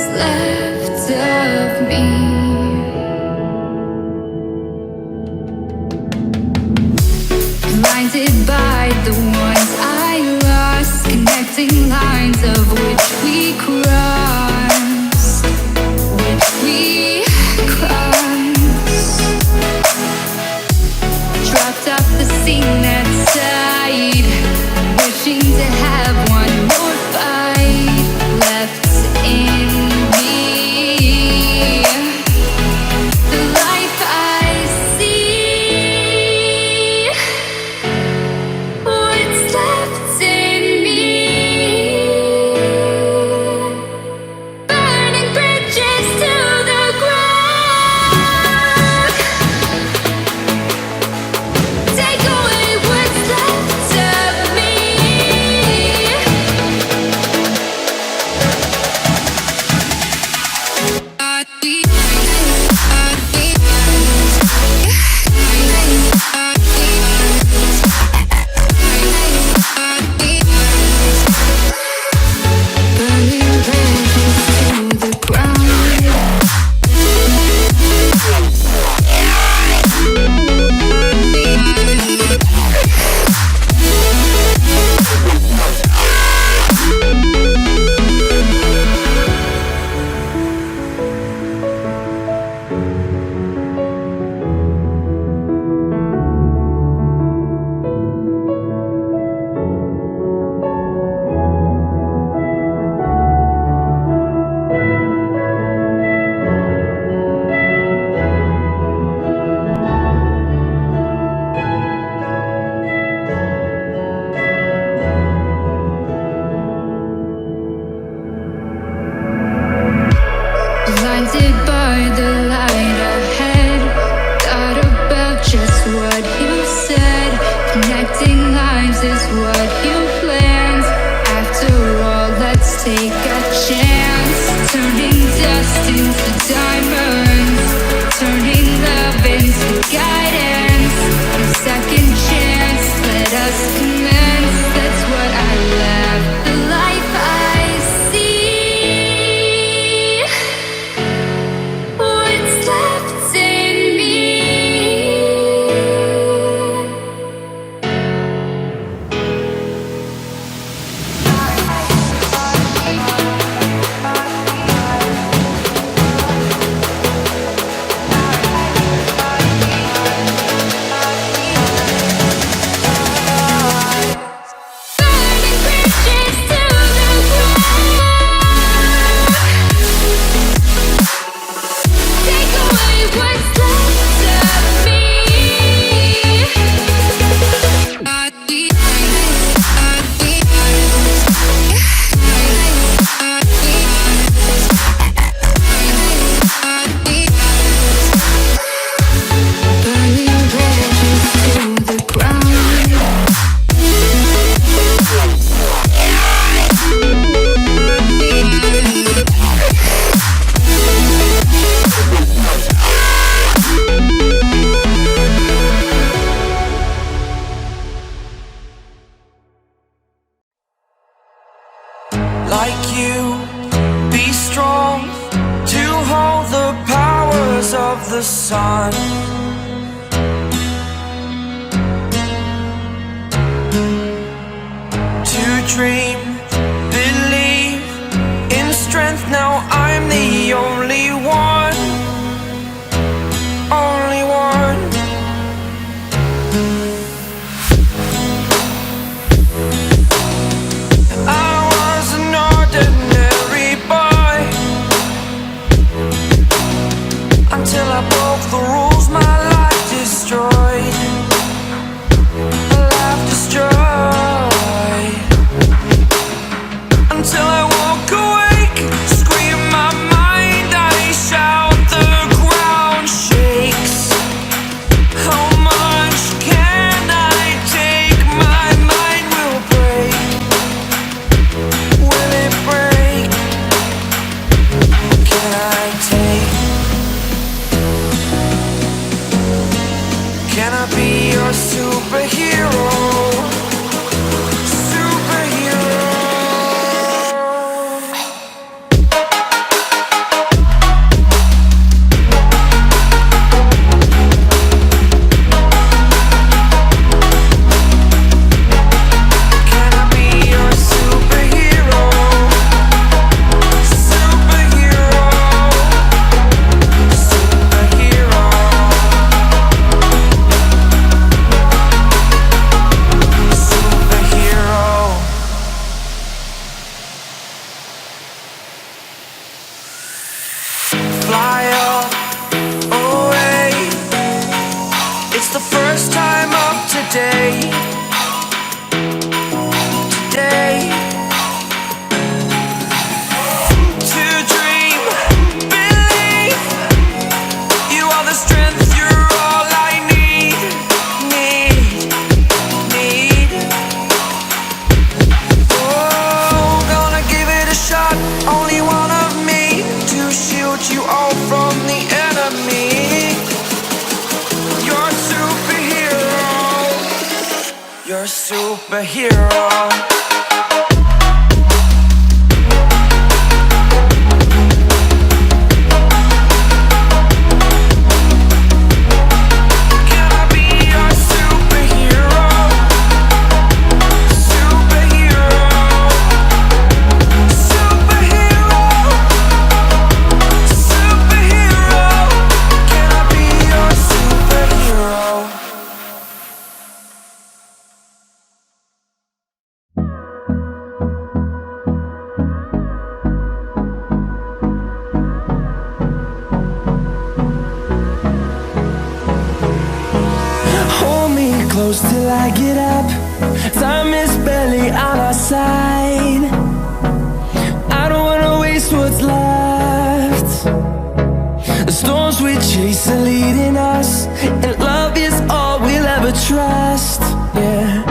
left of me. Blinded by the ones I lost, connecting lines of which we crossed, dropped off the scene that side, wishing to have one more fight left in me. The life I see, what's left in me. Burning bridges to the ground. Take away what's left of me. Burning bridges to the ground. Blinded by the light ahead, thought about just what you said. Connecting lines is what you planned. After all, let's take a chance. Turning dust into diamonds, turning love into guidance. A second chance, let us commence. That's what I left. The life I see, what's left in me. Burning bridges to the ground. Take away what's left of me. Burning bridges to the ground. Like you, be strong to hold the powers of the sun. To dream, believe in strength. Now I'm the only one, only one. I was an ordinary boy until I broke the rules. My life destroyed, a life destroyed. Until I walk awake, scream my mind, I shout, the ground shakes. How much can I take? My mind will break. Will it break? Can I take? Can I be your superhero? Superhero. first time of today. Today. To dream, believe. You are the strength, you're all I need. Oh, gonna give it a shot. Only one of me to shield you all from the enemy. You're a superhero. You're a superhero. Close till I get up. Time is barely on our side. I don't wanna waste what's left. The storms we chase are leading us, and love is all we'll ever trust. Yeah,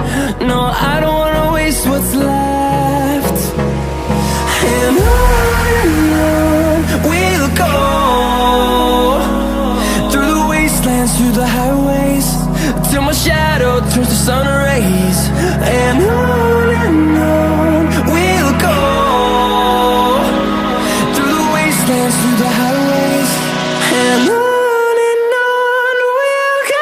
no, I don't wanna waste what's left. And on we'll go, through the wastelands, through the highways, till my shadow turns to sun rays. And on we'll go, through the wastelands, through the highways. And on we'll go.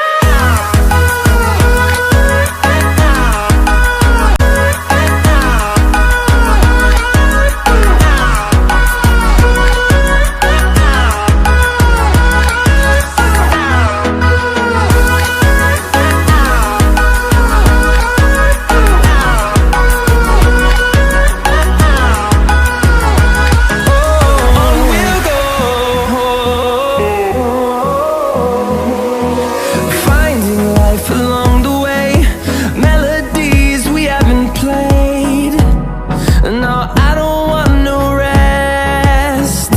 Along the way, melodies we haven't played. No, I don't want no rest.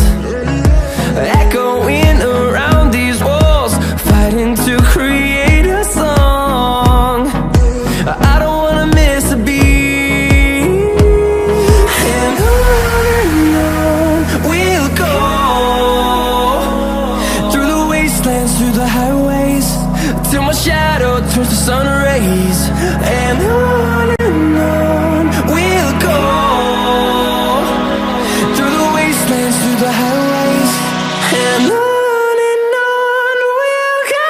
Echoing around these walls, fighting to create a song. I don't wanna miss a beat. And on we'll go, through the wastelands, through the highways, till my shadow turns to sun rays. And on we'll go, through the wastelands, through the highways. And on we'll go.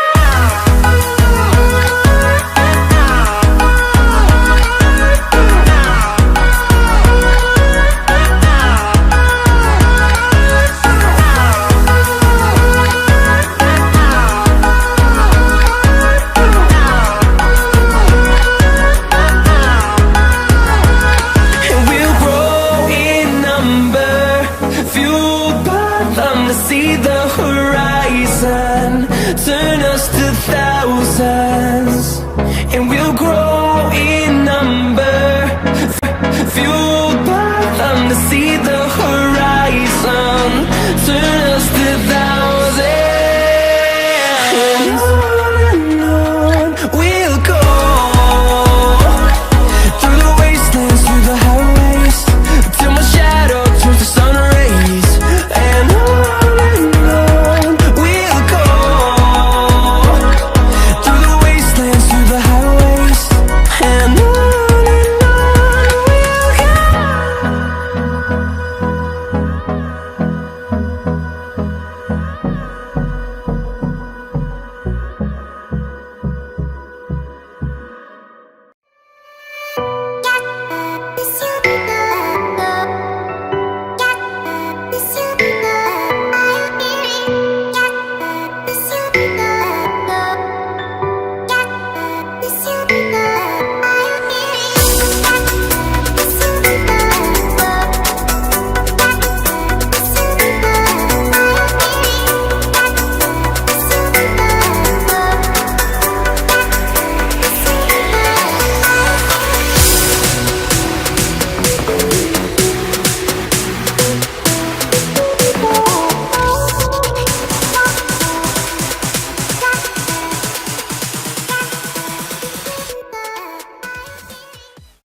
See the horizon, turn us to thousands.